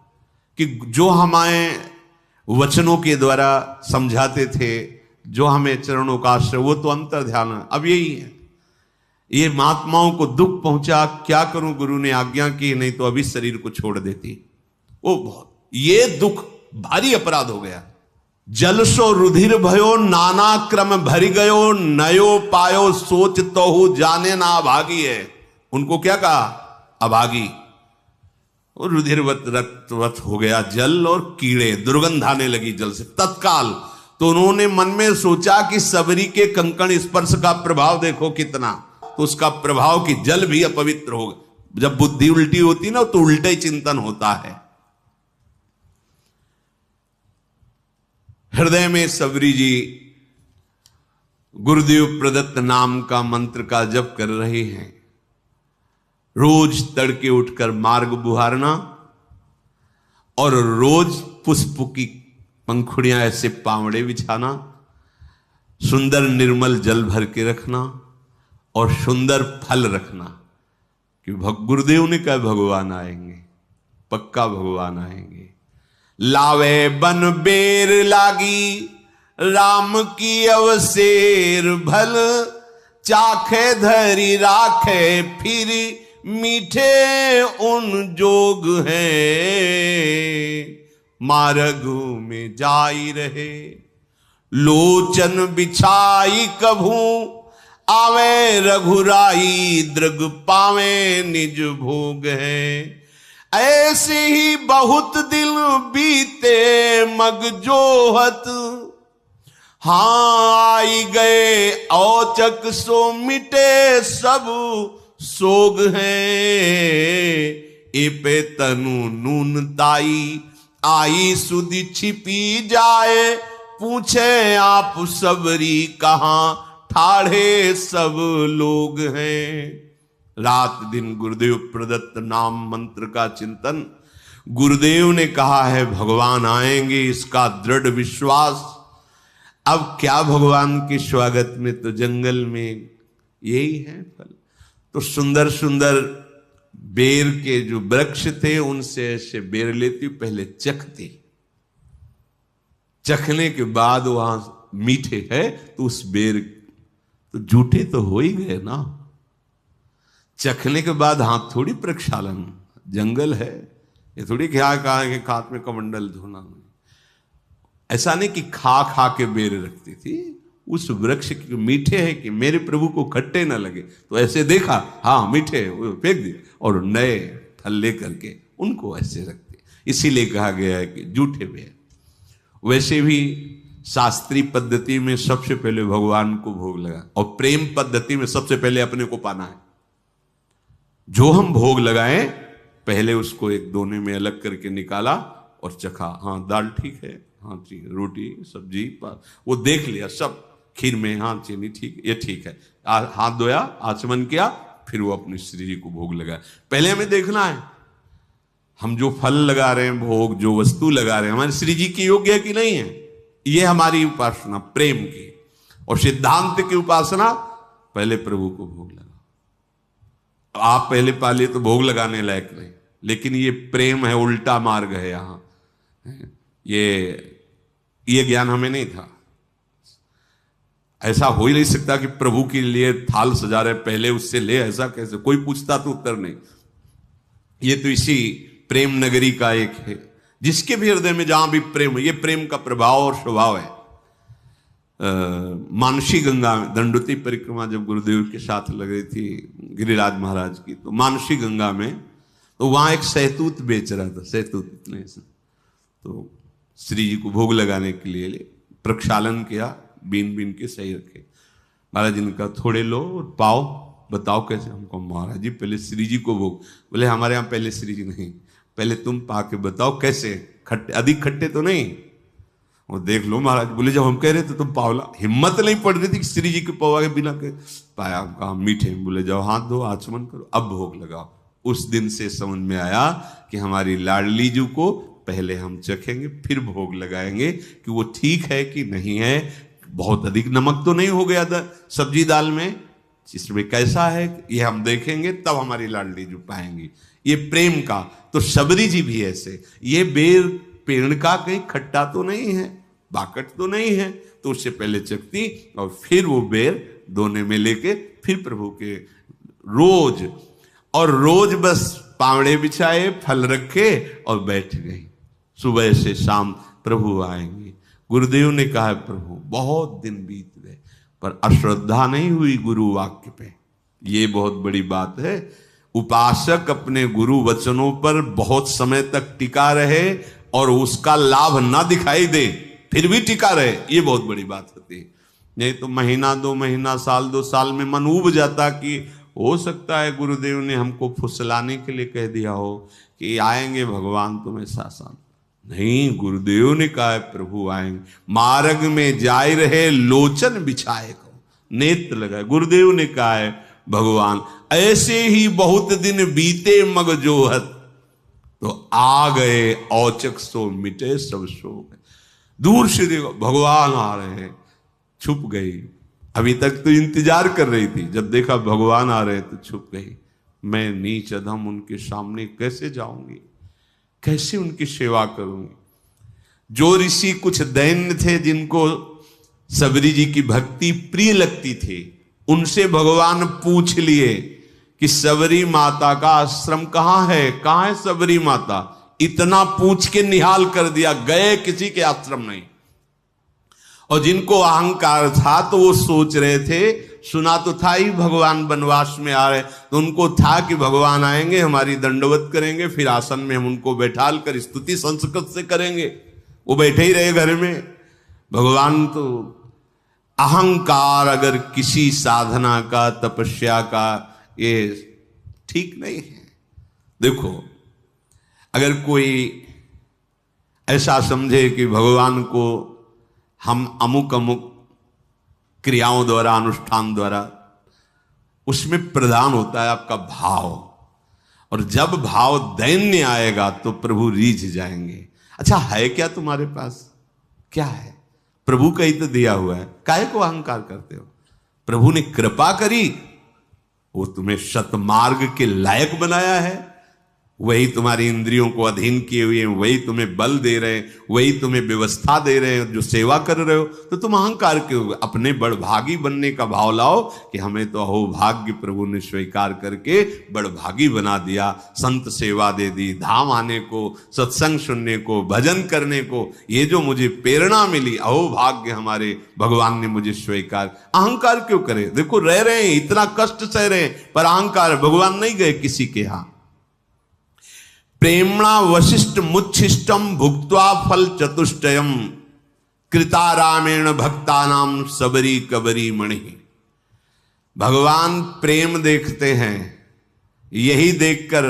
S1: कि जो हमारे वचनों के द्वारा समझाते थे, जो हमें चरणों का आश्रय, वो तो अंतर ध्यान है। अब यही है, ये महात्माओं को दुख पहुंचा, क्या करूं, गुरु ने आज्ञा की, नहीं तो अभी शरीर को छोड़ देती। वो बहुत, ये दुख भारी अपराध हो गया। जल सो रुधिर भयो नाना क्रम भरी गयो, नयो पायो सोच तो जाने ना अभागी है। उनको क्या कहा? अभागी। और रुधिरवत रक्तवत हो गया जल, और कीड़े, दुर्गंध आने लगी जल से तत्काल। तो उन्होंने मन में सोचा कि सबरी के कंकण स्पर्श का प्रभाव देखो कितना, तो उसका प्रभाव कि जल भी अपवित्र होगा। जब बुद्धि उल्टी होती ना तो उल्टा ही चिंतन होता है। हृदय में सबरी जी गुरुदेव प्रदत्त नाम का मंत्र का जप कर रहे हैं। रोज तड़के उठकर मार्ग बुहारना और रोज पुष्प की पंखुड़ियां ऐसे पावड़े बिछाना, सुंदर निर्मल जल भर के रखना और सुंदर फल रखना। कि गुरुदेव ने कहा भगवान आएंगे, पक्का भगवान आएंगे। लावे बन बेर लागी राम की अवसेर भल, चाखे धरी राखे फिर मीठे उन जोग हैं। मार्ग में जाई रहे लोचन बिछाई कभू, आवे रघुराई दृग पावे निज भोग है। ऐसे ही बहुत दिल बीते मग जोहत, हाँ आई गए औचक सो मिटे सब सोग हैं। ए पे तनु नून ताई, आई सुधि छिपी जाए, पूछे आप सबरी कहां, ठाढ़े सब लोग हैं। रात दिन गुरुदेव प्रदत्त नाम मंत्र का चिंतन, गुरुदेव ने कहा है भगवान आएंगे, इसका दृढ़ विश्वास। अब क्या भगवान के स्वागत में तो जंगल में यही है फल। तो सुंदर सुंदर बेर के जो वृक्ष थे उनसे ऐसे बेर लेती, पहले चखती, चखने के बाद वहां मीठे है तो उस बेर तो झूठे तो हो ही गए ना। चखने के बाद हाथ थोड़ी प्रक्षालन, जंगल है ये थोड़ी क्या कहा कि हाथ में कमंडल धोना। ऐसा नहीं कि खा खा के बेर रखती थी, उस वृक्ष के मीठे हैं कि मेरे प्रभु को खट्टे ना लगे, तो ऐसे देखा हाँ मीठे, फेंक दिए और नए फल लेकर के उनको ऐसे रखते। इसीलिए कहा गया है कि झूठे बेर। वैसे भी शास्त्रीय पद्धति में सबसे पहले भगवान को भोग लगा, और प्रेम पद्धति में सबसे पहले अपने को पाना है। जो हम भोग लगाएं पहले उसको एक दोने में अलग करके निकाला और चखा, हाँ दाल ठीक है, हाँ ठीक, रोटी सब्जी वो देख लिया सब, खीर में हाँ चीनी ठीक, ये ठीक है, हाथ धोया, आचमन किया, फिर वो अपनी श्री जी को भोग लगाया। पहले हमें देखना है हम जो फल लगा रहे हैं, भोग जो वस्तु लगा रहे हैं, हमारी श्री जी की योग्य है कि नहीं है। ये हमारी उपासना प्रेम की, और सिद्धांत की उपासना पहले प्रभु को भोग लगा। आप पहले पालिए तो भोग लगाने लायक नहीं, लेकिन ये प्रेम है, उल्टा मार्ग है यहाँ। ये ज्ञान हमें नहीं था। ऐसा हो ही नहीं सकता कि प्रभु के लिए थाल सजा रहे पहले उससे ले, ऐसा कैसे? कोई पूछता तो उत्तर नहीं। ये तो इसी प्रेम नगरी का एक है, जिसके भी हृदय में जहां भी प्रेम, ये प्रेम का प्रभाव और स्वभाव है। मानसी गंगा में दंडोती परिक्रमा जब गुरुदेव के साथ लग रही थी गिरिराज महाराज की, तो मानसी गंगा में तो वहां एक सहतूत बेच रहा था, सहतूत इतने तो श्री जी को भोग लगाने के लिए प्रक्षालन किया, बीन बीन के सही रखे। महाराज जी ने कहा थोड़े लो और पाओ, बताओ कैसे? हमको महाराज जी पहले श्री जी को भोग। बोले हमारे यहाँ पहले श्री जी नहीं, पहले तुम पा के बताओ कैसे, खट्टे अधिक खट्टे तो नहीं। वो देख लो महाराज। बोले जब हम कह रहे थे तुम पावला, हिम्मत नहीं पड़ रही थी कि श्री जी के पवा के बिना के पाया। कहा मीठे। बोले जाओ हाथ धो, आचमन करो, अब भोग लगाओ। उस दिन से समझ में आया कि हमारी लाडली जी को पहले हम चखेंगे, फिर भोग लगाएंगे कि वो ठीक है कि नहीं है। बहुत अधिक नमक तो नहीं हो गया था सब्जी दाल में, इसमें कैसा है ये हम देखेंगे, तब हमारी लाडली जी पाएंगी। ये प्रेम का। तो शबरी जी भी ऐसे, ये बेर पेड़ का कहीं खट्टा तो नहीं है, बाकट तो नहीं है, तो उससे पहले चखती और फिर वो बेर दोने में लेके फिर प्रभु के रोज, और रोज बस पावड़े बिछाए, फल रखे और बैठ गई। सुबह से शाम प्रभु आएंगे। गुरुदेव ने कहा प्रभु बहुत दिन बीत गए पर अश्रद्धा नहीं हुई गुरु वाक्य पे। ये बहुत बड़ी बात है। उपासक अपने गुरु वचनों पर बहुत समय तक टिका रहे और उसका लाभ ना दिखाई दे, फिर भी टिका रहे, ये बहुत बड़ी बात होती है। नहीं तो महीना दो महीना, साल दो साल में मन उब जाता कि हो सकता है गुरुदेव ने हमको फुसलाने के लिए कह दिया हो कि आएंगे भगवान तुम्हें शासन। नहीं, गुरुदेव ने कहा है प्रभु आएंगे। मार्ग में जाए रहे लोचन बिछाए को, नेत्र लगाए। गुरुदेव ने कहा है भगवान ऐसे ही बहुत दिन बीते मग जोहत, तो आ गए औचक सो मिटे सब शोक। दूर से देखो भगवान आ रहे हैं, छुप गई। अभी तक तो इंतजार कर रही थी, जब देखा भगवान आ रहे तो छुप गई। मैं नीच अधम उनके सामने कैसे जाऊंगी, कैसे उनकी सेवा करूंगी? जो ऋषि कुछ दैन्य थे जिनको सबरी जी की भक्ति प्रिय लगती थी, उनसे भगवान पूछ लिए कि सबरी माता का आश्रम कहां है, कहां है सबरी माता? इतना पूछ के निहाल कर दिया, गए किसी के आश्रम नहीं। और जिनको अहंकार था तो वो सोच रहे थे, सुना तो था ही भगवान वनवास में आ रहे, तो उनको था कि भगवान आएंगे, हमारी दंडवत करेंगे, फिर आसन में हम उनको बैठाल कर स्तुति संस्कृत से करेंगे। वो बैठे ही रहे घर में। भगवान तो अहंकार अगर किसी साधना का, तपस्या का, ये ठीक नहीं है। देखो अगर कोई ऐसा समझे कि भगवान को हम अमुक अमुक क्रियाओं द्वारा, अनुष्ठान द्वारा, उसमें प्रधान होता है आपका भाव, और जब भाव दैन्य आएगा तो प्रभु रीझ जाएंगे। अच्छा है क्या तुम्हारे पास? क्या है? प्रभु का ही तो दिया हुआ है, काहे को अहंकार करते हो? प्रभु ने कृपा करी, वो तुम्हें सतमार्ग के लायक बनाया है, वही तुम्हारी इंद्रियों को अधीन किए हुए हैं, वही तुम्हें बल दे रहे हैं, वही तुम्हें व्यवस्था दे रहे हैं, जो सेवा कर रहे हो, तो तुम अहंकार क्यों? अपने बड़भागी बनने का भाव लाओ कि हमें तो अहो भाग्य प्रभु ने स्वीकार करके बड़भागी बना दिया, संत सेवा दे दी, धाम आने को, सत्संग सुनने को, भजन करने को, ये जो मुझे प्रेरणा मिली, अहो भाग्य हमारे भगवान ने मुझे स्वीकार। अहंकार क्यों करे? देखो रह रहे हैं, इतना कष्ट सह रहे हैं, पर अहंकार। भगवान नहीं गए किसी के यहां। प्रेमणा वशिष्ठ मुच्छिष्टम भुक्त्वा फल चतुष्टयम कृतारामेण भक्तानाम सबरी कबरी मणि। भगवान प्रेम देखते हैं, यही देखकर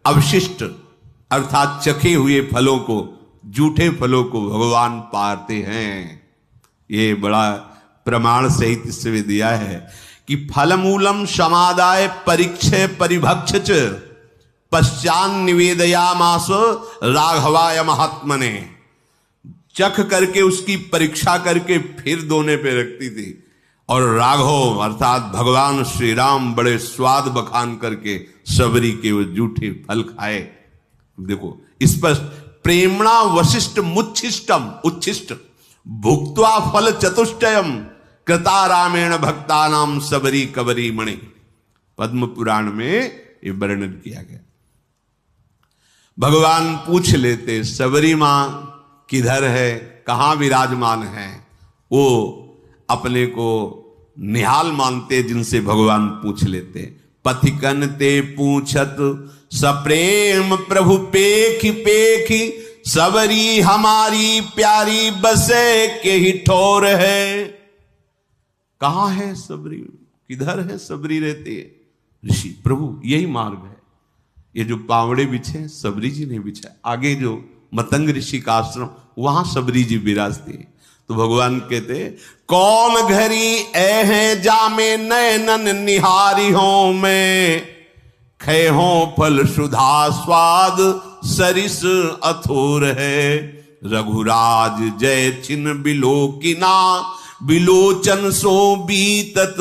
S1: अवशिष्ट अर्थात चखे हुए फलों को, जूठे फलों को भगवान पाते हैं। ये बड़ा प्रमाण सहित इसमें दिया है कि फलमूलम समादाय परीक्षे परिभक्ष पश्चान निवेदयामास राघवाय महात्मने। चख करके उसकी परीक्षा करके फिर दोने पे रखती थी, और राघव अर्थात भगवान श्री राम बड़े स्वाद बखान करके सबरी के वो जूठे फल खाए। देखो इस पर प्रेमणा वशिष्ठ मुच्छिष्टम, उच्छिष्ट भुक्त्वा फल चतुष्टयम कृतारामेण भक्तानाम सबरी कबरी मणि। पद्म पुराण में ये वर्णन किया गया। भगवान पूछ लेते सबरी मां किधर है, कहां विराजमान है, वो अपने को निहाल मानते, जिनसे भगवान पूछ लेते। पथिकन ते पूछत सप्रेम प्रभु पेखी पेखी, सबरी हमारी प्यारी बसे के ही ठोर है। कहां है सबरी, किधर है सबरी रहती है? ऋषि प्रभु यही मार्ग है, ये जो पावड़े बिछे सबरी जी ने बिछा, आगे जो मतंग ऋषि का आश्रम वहां सबरी जी विराजती। तो भगवान कहते कौन घरी ए है जामे नयनन निहारी हो मैं, खे हो फल सुधा स्वाद सरिस अथोर है। रघुराज जय चिन्ह बिलोकिना, बिलोचन सो बीतत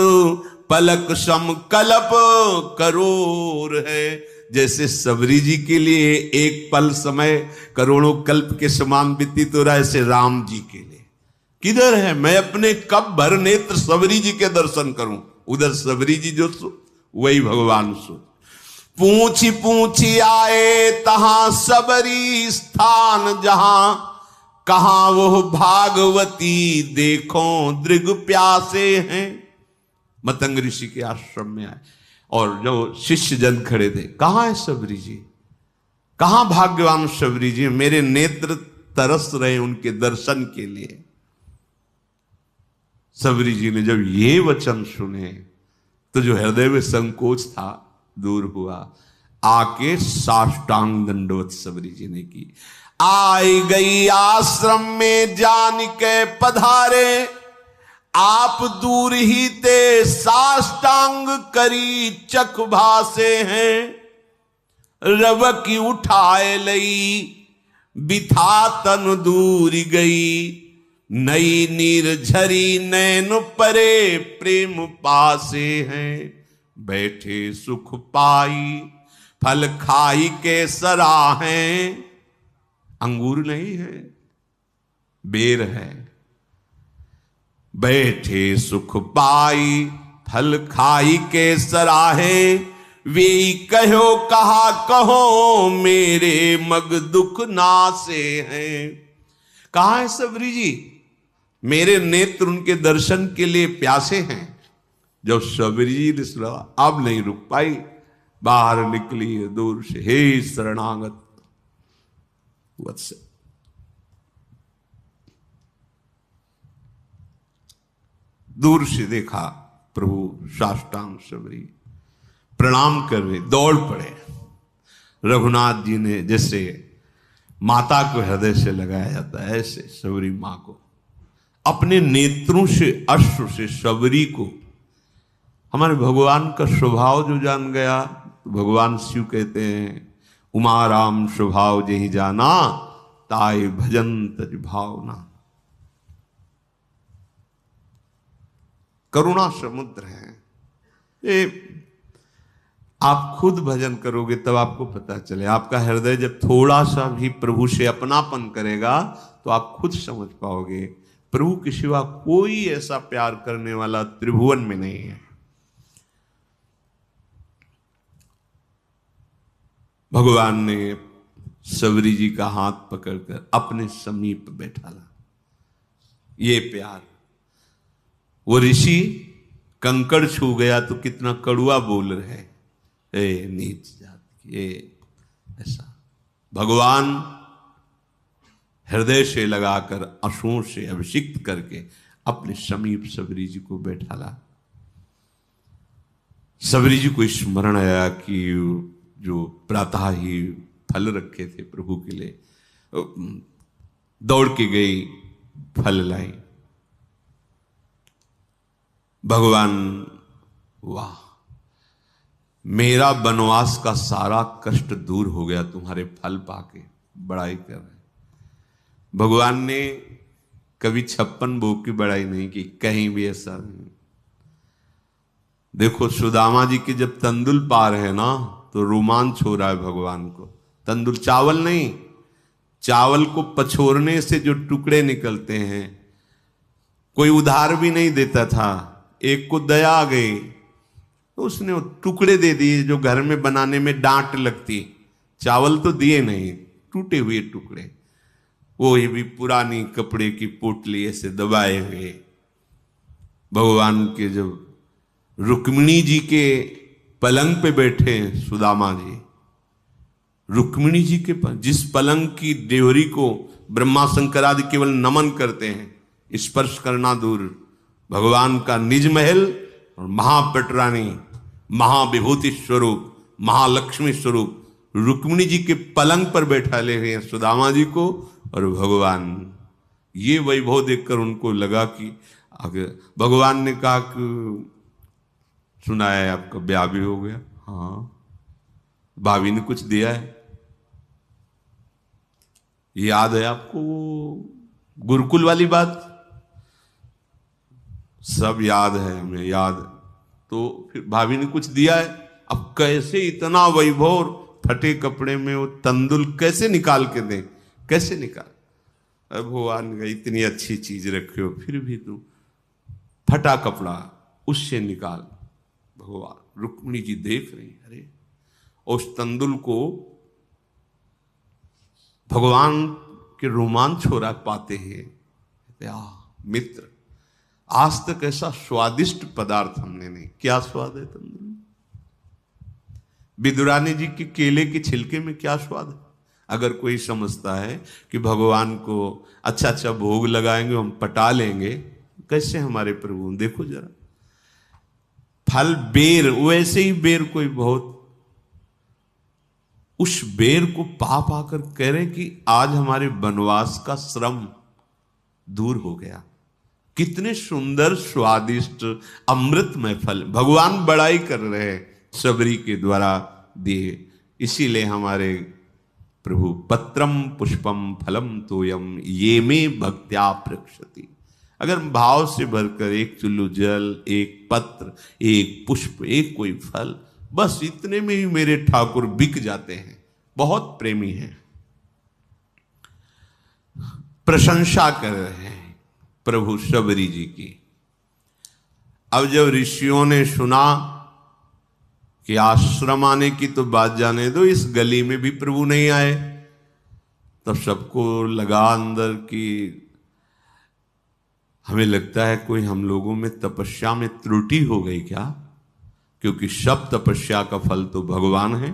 S1: पलक सम कल्प करोर है। जैसे सबरी जी के लिए एक पल समय करोड़ों कल्प के समान व्यतीत हो रहा है, ऐसे राम जी के लिए किधर है? मैं अपने कब भर नेत्र सबरी जी के दर्शन करूं? उधर सबरी जी जो सो वही भगवान सो। पूछी पूछी आए तहां सबरी स्थान जहां, कहां वो भागवती देखो दृग प्यासे हैं। मतंग ऋषि के आश्रम में आए और जो शिष्य जन खड़े थे, कहां है सबरी जी, कहां भाग्यवान सबरी जी, मेरे नेत्र तरस रहे उनके दर्शन के लिए। सबरी जी ने जब ये वचन सुने तो जो हृदय में संकोच था दूर हुआ, आके साष्टांग दंडवत सबरी जी ने की। आई गई आश्रम में जान के पधारे, आप दूर ही ते साष्टांग करी चक भासे हैं। रव की उठाए लई बिथा तन दूर गई, नई नीर झरी नैन परे प्रेम पासे हैं। बैठे सुख पाई फल खाई के सराहें, अंगूर नहीं है बेर है। बैठे सुख पाई फल खाई के सराहे, वे कहो कहा कहो मेरे मग दुख नासे हैं। कहा है सबरी जी, मेरे नेत्र उनके दर्शन के लिए प्यासे हैं। जब सबरी जी ने सुना अब नहीं रुक पाई, बाहर निकली है दूर से, हे शरणागत वत्स। दूर से देखा प्रभु साष्टांग सबरी प्रणाम कर रहे, दौड़ पड़े। रघुनाथ जी ने जैसे माता को हृदय से लगाया जाता है, ऐसे शबरी मां को अपने नेत्रों से, अश्रु से शबरी को हमारे भगवान का स्वभाव जो जान गया, तो भगवान शिव कहते हैं उमा राम स्वभाव जेहि जाना, ताय भजन तज भावना। करुणा समुद्र है ये। आप खुद भजन करोगे तब आपको पता चले। आपका हृदय जब थोड़ा सा भी प्रभु से अपनापन करेगा तो आप खुद समझ पाओगे प्रभु के सिवा कोई ऐसा प्यार करने वाला त्रिभुवन में नहीं है। भगवान ने शबरी जी का हाथ पकड़कर अपने समीप बैठाला। ये प्यार, वो ऋषि कंकड़ छू गया तो कितना कड़ुआ बोल रहे, ए नीच जाति, ये ऐसा। भगवान हृदय से लगाकर आंसुओं से अभिषिक्त करके अपने समीप शबरी जी को बैठाला। शबरी जी को स्मरण आया कि जो प्रातः ही फल रखे थे प्रभु के लिए, दौड़ के गई, फल लाई। भगवान, वाह, मेरा वनवास का सारा कष्ट दूर हो गया तुम्हारे फल पाके, बड़ाई कर रहे। भगवान ने कभी 56 भोग की बड़ाई नहीं की, कहीं भी ऐसा नहीं। देखो सुदामा जी के जब तंदुल पा रहे हैं ना, तो रोमांच हो रहा है भगवान को। तंदुल चावल नहीं, चावल को पछोरने से जो टुकड़े निकलते हैं, कोई उधार भी नहीं देता था। एक को दया आ गई तो उसने टुकड़े दे दिए जो घर में बनाने में डांट लगती। चावल तो दिए नहीं, टूटे हुए टुकड़े, वो भी पुरानी कपड़े की पोटली ऐसे दबाए हुए। भगवान के जब रुक्मिणी जी के पलंग पे बैठे हैं सुदामा जी, रुक्मिणी जी के जिस पलंग की देवरी को ब्रह्मा शंकर आदि केवल नमन करते हैं, स्पर्श करना दूर, भगवान का निज महल और महापटरानी, महाविभूति स्वरूप, महालक्ष्मी स्वरूप रुक्मिणी जी के पलंग पर बैठा ले हुए हैं सुदामा जी को। और भगवान ये वैभव देखकर उनको लगा कि अगर भगवान ने कहा कि सुना है आपका ब्याह भी हो गया, हाँ, भाभी ने कुछ दिया है, याद है आपको वो गुरुकुल वाली बात? सब याद है हमें, याद। तो फिर भाभी ने कुछ दिया है। अब कैसे इतना वैभव, फटे कपड़े में वो तंदुल कैसे निकाल के दें, कैसे निकाल? अब भगवान का इतनी अच्छी चीज रखे हो फिर भी तू फटा कपड़ा उससे निकाल। भगवान, रुक्मिणी जी देख रही, अरे उस तंदुल को भगवान के रोमांच हो रहा पाते हैं। मित्र, आज तक ऐसा स्वादिष्ट पदार्थ हमने नहीं। क्या स्वाद है तंदुल? विदुरानी जी के केले के छिलके में क्या स्वाद है? अगर कोई समझता है कि भगवान को अच्छा अच्छा भोग लगाएंगे, हम पटा लेंगे, कैसे हमारे प्रभु, देखो जरा फल बेर, वैसे ही बेर कोई बहुत, उस बेर को पा पाकर कह रहे कि आज हमारे वनवास का श्रम दूर हो गया। कितने सुंदर स्वादिष्ट अमृतमय फल भगवान बड़ाई कर रहे हैं शबरी के द्वारा दिए। इसीलिए हमारे प्रभु पत्रम पुष्पम फलम तोयम ये में भक्त्या प्रक्षति। अगर भाव से भरकर एक चुल्लू जल, एक पत्र, एक पुष्प, एक कोई फल, बस इतने में ही मेरे ठाकुर बिक जाते हैं। बहुत प्रेमी हैं। प्रशंसा कर रहे हैं प्रभु शबरी जी की। अब जब ऋषियों ने सुना कि आश्रम आने की तो बात जाने दो, इस गली में भी प्रभु नहीं आए, तब सबको लगा अंदर कि हमें लगता है कोई हम लोगों में तपस्या में त्रुटि हो गई क्या? क्योंकि सब तपस्या का फल तो भगवान है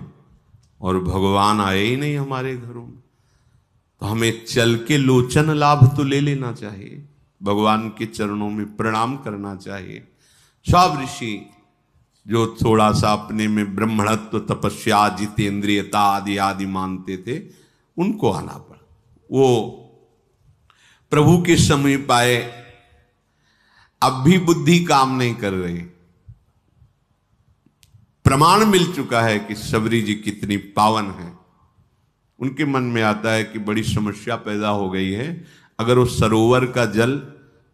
S1: और भगवान आए ही नहीं हमारे घरों में। तो हमें चल के लोचन लाभ तो ले लेना चाहिए, भगवान के चरणों में प्रणाम करना चाहिए। सब ऋषि जो थोड़ा सा अपने में ब्रह्मणत्व, तपस्या, जितेंद्रियता आदि आदि मानते थे, उनको आना पड़ा। वो प्रभु के समीप आए, अब भी बुद्धि काम नहीं कर रही। प्रमाण मिल चुका है कि शबरी जी कितनी पावन है। उनके मन में आता है कि बड़ी समस्या पैदा हो गई है। अगर वो सरोवर का जल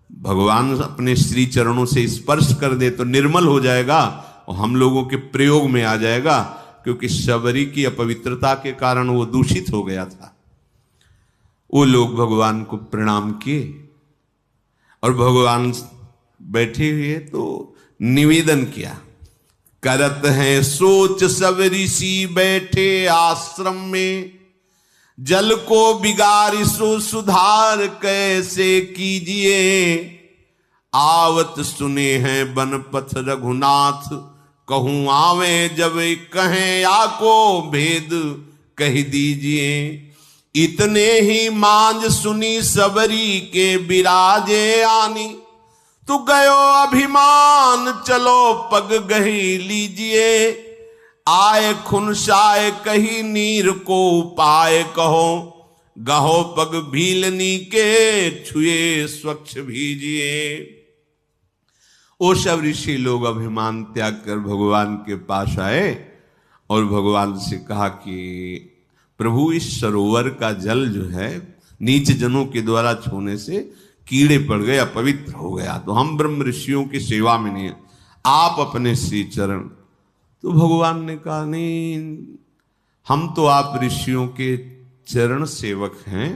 S1: भगवान अपने श्री चरणों से स्पर्श कर दे तो निर्मल हो जाएगा और हम लोगों के प्रयोग में आ जाएगा, क्योंकि शबरी की अपवित्रता के कारण वो दूषित हो गया था। वो लोग भगवान को प्रणाम किए और भगवान बैठे हुए तो निवेदन किया। करत हैं सोच सब ऋषि बैठे आश्रम में, जल को बिगाड़ सो सुधार कैसे कीजिए। आवत सुने हैं बनपथ रघुनाथ, कहूं आवे जब कहें आको भेद कह दीजिए। इतने ही मांझ सुनी सबरी के बिराजे आनी, तू गयो अभिमान चलो पग गही लीजिए। आए खुनसाए कही नीर को उपाय कहो, गहो पग भीलनी के छुए स्वच्छ भीजिए। वो सब ऋषि लोग अभिमान त्याग कर भगवान के पास आए और भगवान से कहा कि प्रभु, इस सरोवर का जल जो है नीच जनों के द्वारा छूने से कीड़े पड़ गए, अपवित्र हो गया, तो हम ब्रह्म ऋषियों की सेवा में नहीं, आप अपने श्री चरण। तो भगवान ने कहा, नहीं, हम तो आप ऋषियों के चरण सेवक हैं।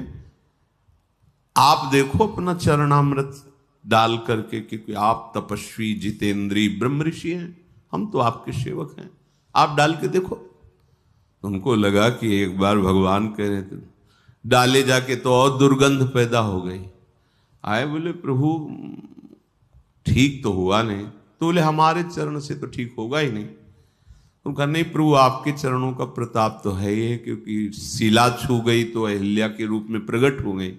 S1: आप देखो अपना चरणामृत डाल करके, क्योंकि आप तपस्वी जितेंद्री ब्रह्म ऋषि हैं, हम तो आपके सेवक हैं, आप डाल के देखो। उनको लगा कि एक बार भगवान कह रहे थे, डाले जाके तो और दुर्गंध पैदा हो गई। आए बोले, प्रभु ठीक तो हुआ नहीं। तो बोले, हमारे चरण से तो ठीक होगा ही नहीं। उनका नहीं प्रभु, आपके चरणों का प्रताप तो है ही, क्योंकि शिला छू गई तो अहिल्या के रूप में प्रकट हो गई,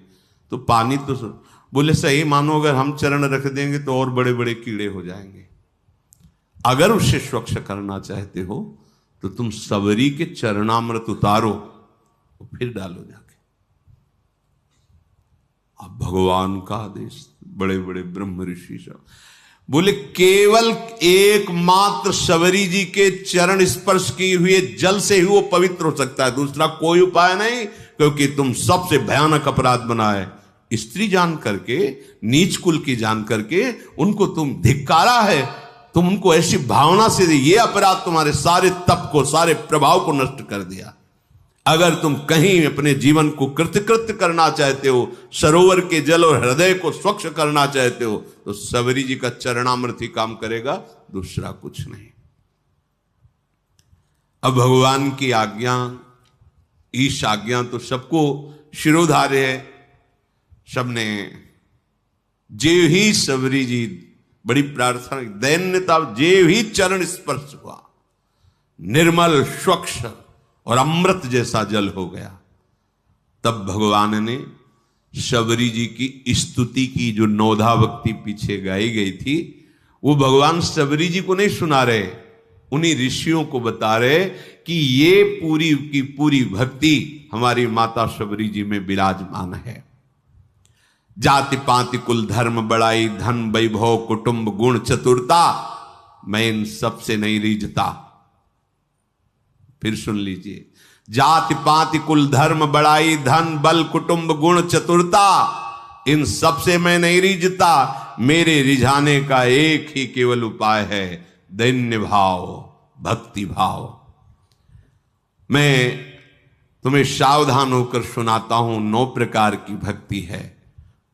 S1: तो पानी तो बोले सही मानो, अगर हम चरण रख देंगे तो और बड़े बड़े कीड़े हो जाएंगे। अगर उसे स्वच्छ करना चाहते हो तो तुम सबरी के चरणामृत उतारो और फिर डालो जाके। अब भगवान का आदेश, बड़े बड़े ब्रह्म ऋषि सब बोले, केवल एकमात्र सबरी जी के चरण स्पर्श किए हुए जल से ही वो पवित्र हो सकता है, दूसरा कोई उपाय नहीं। क्योंकि तुम सबसे भयानक अपराध बनाए, स्त्री जान करके, नीच कुल की जान करके उनको तुम धिक्कारा है। तुम उनको ऐसी भावना से, ये अपराध तुम्हारे सारे तप को, सारे प्रभाव को नष्ट कर दिया। अगर तुम कहीं अपने जीवन को कृतकृत्य करना चाहते हो, सरोवर के जल और हृदय को स्वच्छ करना चाहते हो, तो सबरी जी का चरणामृत ही काम करेगा, दूसरा कुछ नहीं। अब भगवान की आज्ञा, ईश आज्ञा तो सबको शिरोधार्य है। सबने जे ही सबरी जी, बड़ी प्रार्थना, दैन्यता, जे ही चरण स्पर्श हुआ, निर्मल स्वच्छ और अमृत जैसा जल हो गया। तब भगवान ने शबरी जी की स्तुति की, जो नौधा भक्ति पीछे गाई गई थी, वो भगवान शबरी जी को नहीं सुना रहे, उन्हीं ऋषियों को बता रहे कि ये पूरी की पूरी भक्ति हमारी माता शबरी जी में विराजमान है। जाति पाति कुल धर्म बड़ाई धन वैभव कुटुंब गुण चतुरता, मैं इन सबसे नहीं रीझता। फिर सुन लीजिए, जाति पाति कुल धर्म बड़ाई धन बल कुटुंब गुण चतुरता, इन सबसे मैं नहीं रीझता। मेरे रिझाने का एक ही केवल उपाय है, दैन्य भाव, भक्ति भाव। मैं तुम्हें सावधान होकर सुनाता हूं, 9 प्रकार की भक्ति है।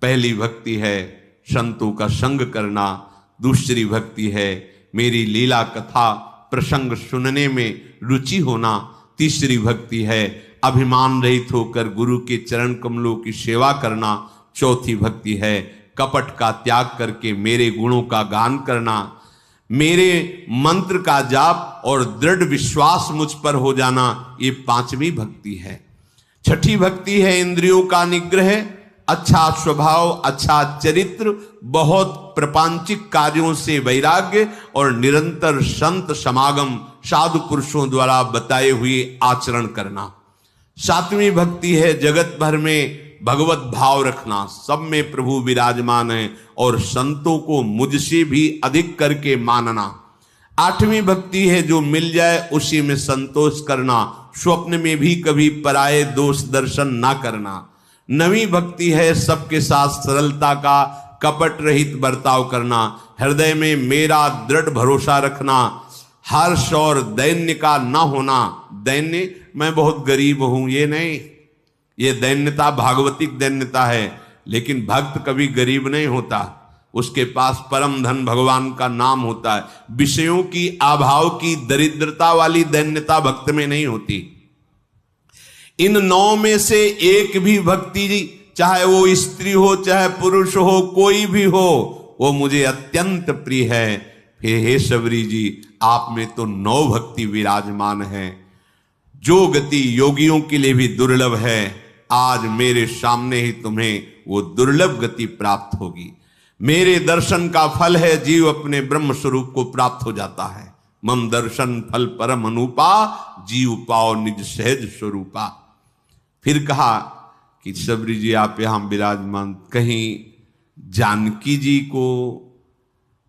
S1: पहली भक्ति है संतों का संग करना, दूसरी भक्ति है मेरी लीला कथा प्रसंग सुनने में रुचि होना, तीसरी भक्ति है अभिमान रहित होकर गुरु के चरण कमलों की सेवा करना, चौथी भक्ति है कपट का त्याग करके मेरे गुणों का गान करना, मेरे मंत्र का जाप और दृढ़ विश्वास मुझ पर हो जाना, ये 5वीं भक्ति है। छठी भक्ति है इंद्रियों का निग्रह, अच्छा स्वभाव, अच्छा चरित्र, बहुत प्रपंचिक कार्यों से वैराग्य और निरंतर संत समागम, साधु पुरुषों द्वारा बताए हुए आचरण करना। सातवीं भक्ति है जगत भर में भगवत भाव रखना, सब में प्रभु विराजमान है और संतों को मुझसे भी अधिक करके मानना। आठवीं भक्ति है जो मिल जाए उसी में संतोष करना, स्वप्न में भी कभी पराये दोष दर्शन ना करना। नवीं भक्ति है सबके साथ सरलता का कपट रहित बर्ताव करना, हृदय में मेरा दृढ़ भरोसा रखना, हर्ष और दैन्य का ना होना। दैन्य मैं बहुत गरीब हूं ये नहीं, ये दैन्यता भागवतिक दैन्यता है, लेकिन भक्त कभी गरीब नहीं होता, उसके पास परम धन भगवान का नाम होता है। विषयों की अभाव की दरिद्रता वाली दैन्यता भक्त में नहीं होती। इन 9 में से एक भी भक्ति, चाहे वो स्त्री हो चाहे पुरुष हो, कोई भी हो, वो मुझे अत्यंत प्रिय है। फिर हे शबरी जी, आप में तो 9 भक्ति विराजमान है, जो गति योगियों के लिए भी दुर्लभ है, आज मेरे सामने ही तुम्हें वो दुर्लभ गति प्राप्त होगी। मेरे दर्शन का फल है जीव अपने ब्रह्म स्वरूप को प्राप्त हो जाता है। मम दर्शन फल परम अनुपा, जीव पाओ निज सहज स्वरूपा। फिर कहा कि शबरी जी आप यहां विराजमान, कहीं जानकी जी को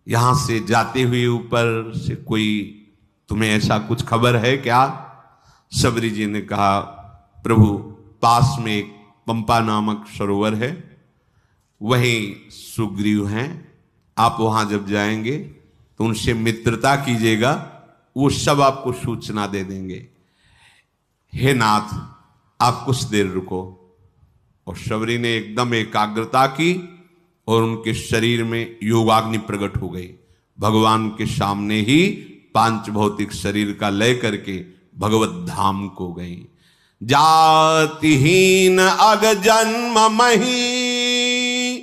S1: यहां से जाते हुए ऊपर से कोई तुम्हें ऐसा कुछ खबर है क्या? शबरी जी ने कहा प्रभु पास में एक पंपा नामक सरोवर है, वहीं सुग्रीव हैं, आप वहां जब जाएंगे तो उनसे मित्रता कीजिएगा, वो सब आपको सूचना दे देंगे। हे नाथ आप कुछ देर रुको। और शबरी ने एकदम एकाग्रता की और उनके शरीर में योगाग्नि प्रकट हो गई। भगवान के सामने ही पांच भौतिक शरीर का लय करके भगवत धाम को गई। जातिहीन अग जन्म मही,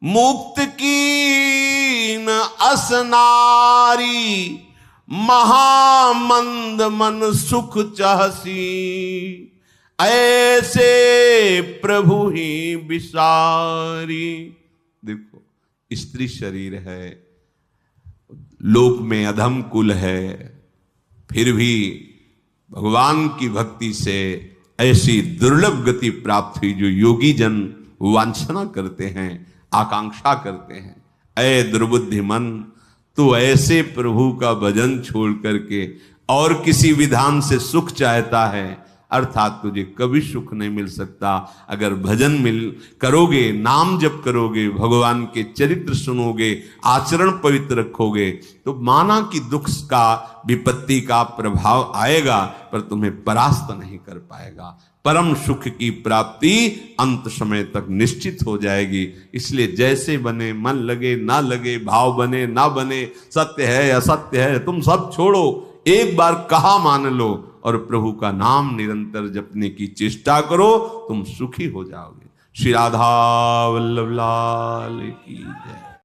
S1: मुक्त कीन असनारी, महामंद मन सुख चाहसी, ऐसे प्रभु ही विसारी। देखो स्त्री शरीर है, लोक में अधम कुल है, फिर भी भगवान की भक्ति से ऐसी दुर्लभ गति प्राप्त हुई जो योगी जन वांछना करते हैं, आकांक्षा करते हैं। ऐ दुर्बुद्धि मन, तू ऐसे प्रभु का भजन छोड़ करके और किसी विधान से सुख चाहता है, अर्थात तुझे कभी सुख नहीं मिल सकता। अगर भजन करोगे, नाम जप करोगे, भगवान के चरित्र सुनोगे, आचरण पवित्र रखोगे, तो माना कि दुख का, विपत्ति का प्रभाव आएगा पर तुम्हें परास्त नहीं कर पाएगा। परम सुख की प्राप्ति अंत समय तक निश्चित हो जाएगी। इसलिए जैसे बने, मन लगे ना लगे, भाव बने ना बने, सत्य है असत्य है, तुम सब छोड़ो, एक बार कहा मान लो और प्रभु का नाम निरंतर जपने की चेष्टा करो, तुम सुखी हो जाओगे। श्री राधा वल्लभ लाल की जय।